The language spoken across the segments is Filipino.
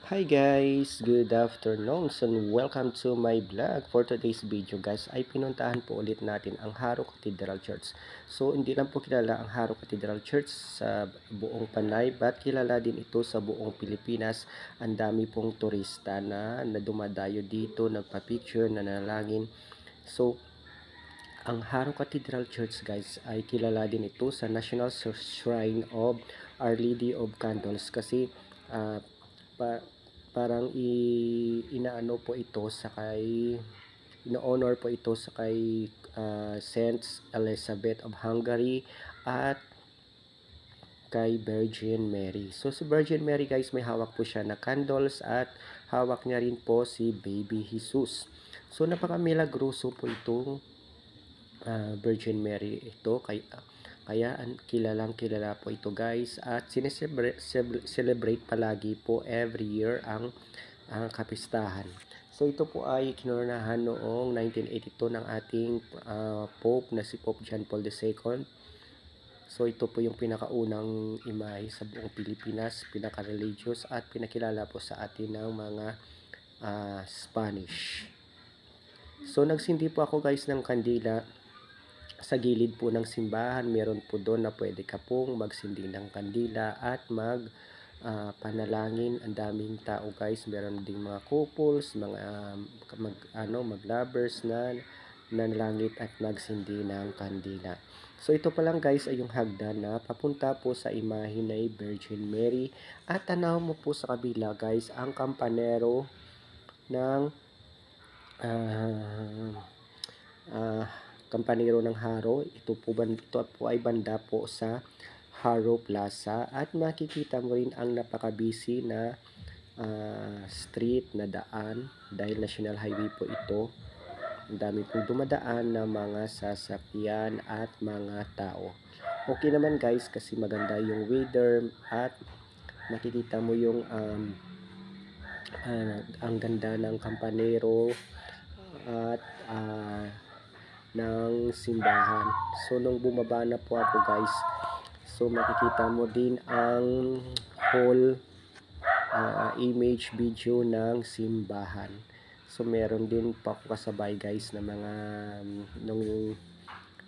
Hi guys, good afternoon and welcome to my vlog. For today's video guys ay pinuntahan po ulit natin ang Haro Cathedral Church. So hindi lang po kilala ang Haro Cathedral Church sa buong Panay but kilala din ito sa buong Pilipinas. Ang dami pong turista na dumadayo dito, nagpa-picture, nanalangin. So ang Haro Cathedral Church guys ay kilala din ito sa National Shrine of Our Lady of Candles kasi uh, pa, parang inaano po ito sa kay ino-honor po ito sa kay Saint Elizabeth of Hungary at kay Virgin Mary. So si Virgin Mary guys may hawak po siya na candles at hawak niya rin po si Baby Jesus. So napaka-milagroso po itong Virgin Mary ito kaya kilalang kilala po ito guys at celebrate palagi po every year ang kapistahan. So ito po ay kinoronahan noong 1982 ng ating Pope na si Pope John Paul II. So ito po yung pinakaunang imahe sa buong Pilipinas, pinaka-religious at pinakilala po sa atin ng mga Spanish. So nagsindi po ako guys ng kandila sa gilid po ng simbahan. Meron po doon na pwede ka pong magsindi ng kandila at panalangin. Ang daming tao guys, meron ding mga couples, mga mag-lovers na nanalangit at nagsindi ng kandila. So ito pa lang guys ay yung hagdan na papunta po sa imahe ni Virgin Mary at tanaw mo po sa kabila guys ang kampanero ng kampanero ng Haro. Ito po ay banda po sa Haro Plaza at makikita mo rin ang napaka-busy na street na daan dahil National Highway po ito. Ang dami pong dumadaan na mga sasakyan at mga tao. Okay naman guys kasi maganda yung weather at nakikita mo yung ang ganda ng kampanero at ng simbahan. So nung bumaba na po ako guys, so makikita mo din ang whole image video ng simbahan. So meron din po ako kasabay guys na mga nung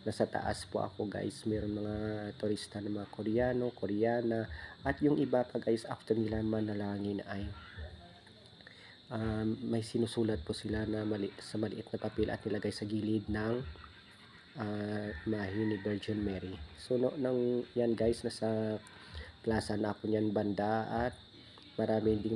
nasa taas po ako guys, meron mga turista na mga Koreano, Koreana at yung iba pa guys after nila manalangin ay may sinusulat po sila na sa maliit na papel at nilagay sa gilid ng imahe ni Virgin Mary. So yan guys, nasa plaza na ako niyan banda at marami ding